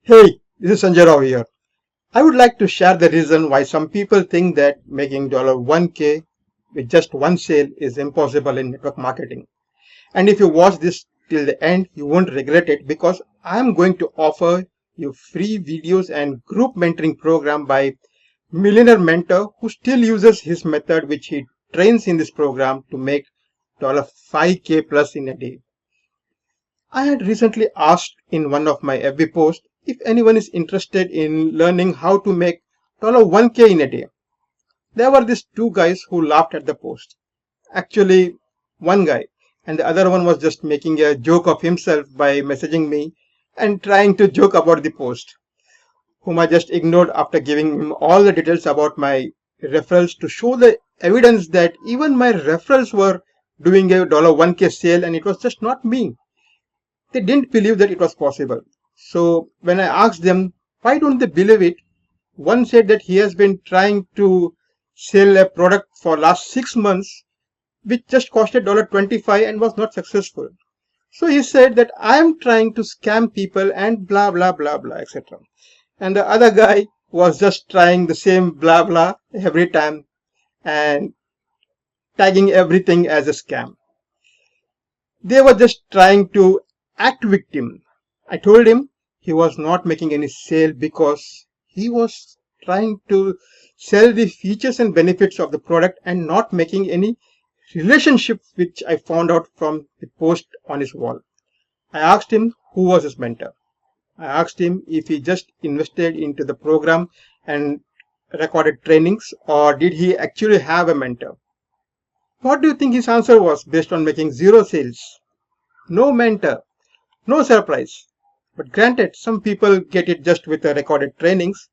Hey, this is Sanjay Rao here. I would like to share the reason why some people think that making $1K with just one sale is impossible in network marketing. And if you watch this till the end, you won't regret it because I am going to offer you free videos and group mentoring program by millionaire mentor who still uses his method which he trains in this program to make $5K plus in a day. I had recently asked in one of my FB posts if anyone is interested in learning how to make $1K in a day. There were these two guys who laughed at the post. Actually, one guy, and the other one was just making a joke of himself by messaging me and trying to joke about the post, whom I just ignored after giving him all the details about my referrals to show the evidence that even my referrals were doing a $1K sale and it was just not me. They didn't believe that it was possible. So when I asked them, why don't they believe it? One said that he has been trying to sell a product for last 6 months, which just costed $25 and was not successful. So he said that I am trying to scam people and blah, blah, blah, blah, etc. And the other guy was just trying the same blah, blah every time and tagging everything as a scam. They were just trying to act victim. I told him he was not making any sale because he was trying to sell the features and benefits of the product and not making any relationship, which I found out from the post on his wall. I asked him who was his mentor. I asked him if he just invested into the program and recorded trainings or did he actually have a mentor. What do you think his answer was based on making zero sales? No mentor. No surprise. But granted, some people get it just with the recorded trainings.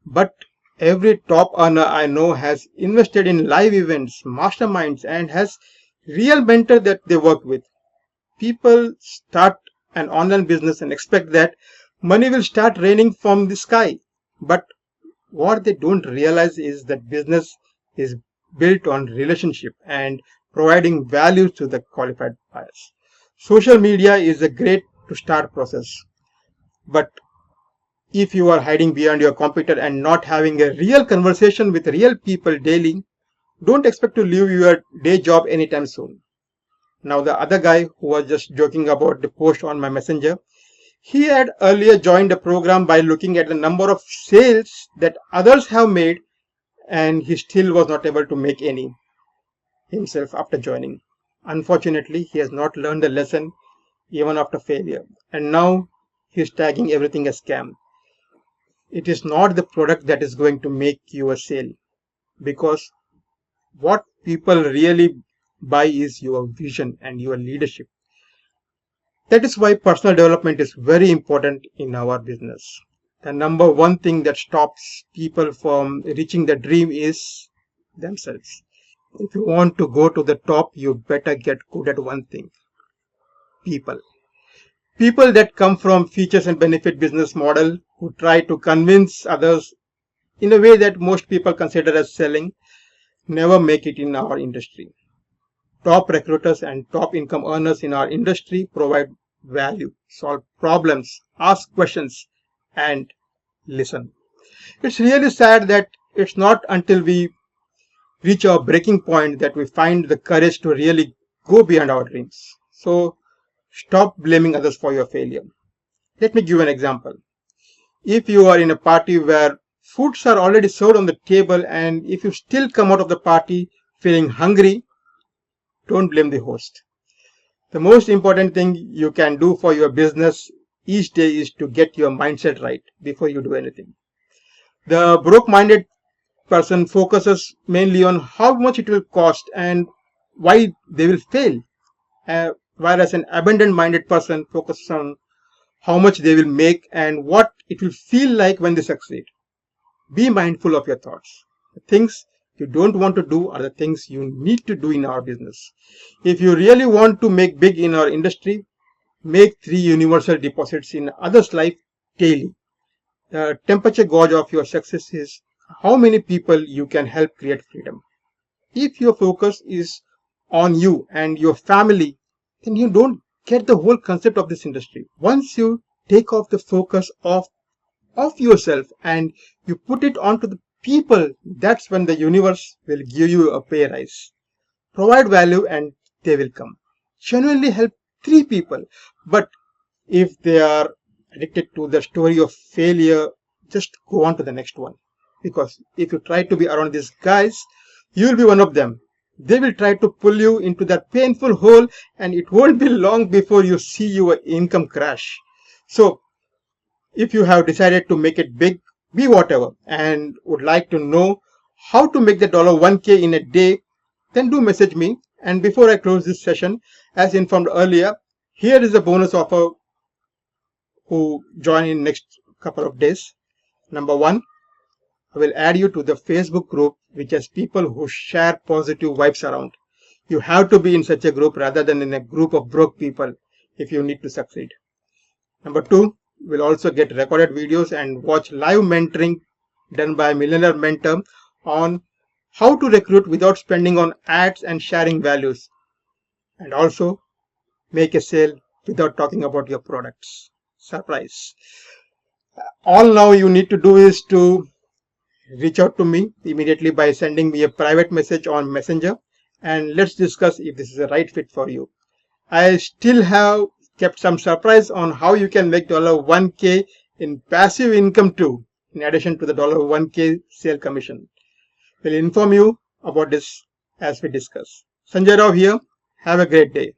But every top earner I know has invested in live events, masterminds, and has real mentor that they work with. People start an online business and expect that money will start raining from the sky. But what they don't realize is that business is built on relationship and providing value to the qualified buyers. Social media is a great to start process, but if you are hiding behind your computer and not having a real conversation with real people daily, don't expect to leave your day job anytime soon. Now the other guy who was just joking about the post on my messenger, he had earlier joined the program by looking at the number of sales that others have made and he still was not able to make any himself after joining. Unfortunately, he has not learned the lesson even after failure. And now he's tagging everything as scam. It is not the product that is going to make you a sale because what people really buy is your vision and your leadership. That is why personal development is very important in our business. The number one thing that stops people from reaching the dream is themselves. If you want to go to the top, you better get good at one thing: people. People that come from features and benefit business model who try to convince others in a way that most people consider as selling never make it in our industry. Top recruiters and top income earners in our industry provide value, solve problems, ask questions, and listen. It's really sad that it's not until we reach our breaking point that we find the courage to really go beyond our dreams. So stop blaming others for your failure. Let me give you an example. If you are in a party where foods are already served on the table and if you still come out of the party feeling hungry, don't blame the host. The most important thing you can do for your business each day is to get your mindset right before you do anything. The broke-minded person focuses mainly on how much it will cost and why they will fail, whereas an abundant-minded person focuses on how much they will make and what it will feel like when they succeed. Be mindful of your thoughts. The things you don't want to do are the things you need to do in our business. If you really want to make big in our industry, make 3 universal deposits in others' life daily. The temperature gauge of your success is how many people you can help create freedom. If your focus is on you and your family, then you don't get the whole concept of this industry. Once you take off the focus of of yourself and you put it onto the people, that's when the universe will give you a pay rise. Provide value and they will come. Genuinely help 3 people. But if they are addicted to the story of failure, just go on to the next one. Because if you try to be around these guys, you will be one of them. They will try to pull you into that painful hole, and it won't be long before you see your income crash. So, if you have decided to make it big, be whatever, and would like to know how to make the $1K in a day, then do message me. And before I close this session, as informed earlier, here is a bonus offer who join in next couple of days. Number one, I will add you to the Facebook group which has people who share positive vibes around. You have to be in such a group rather than in a group of broke people if you need to succeed. Number two, we'll also get recorded videos and watch live mentoring done by a millionaire mentor on how to recruit without spending on ads and sharing values. And also make a sale without talking about your products. Surprise. All now you need to do is to reach out to me immediately by sending me a private message on Messenger and let's discuss if this is a right fit for you. I still have kept some surprise on how you can make $1K in passive income too, in addition to the $1K sale commission. We'll inform you about this as we discuss. Sanjay Rao here. Have a great day.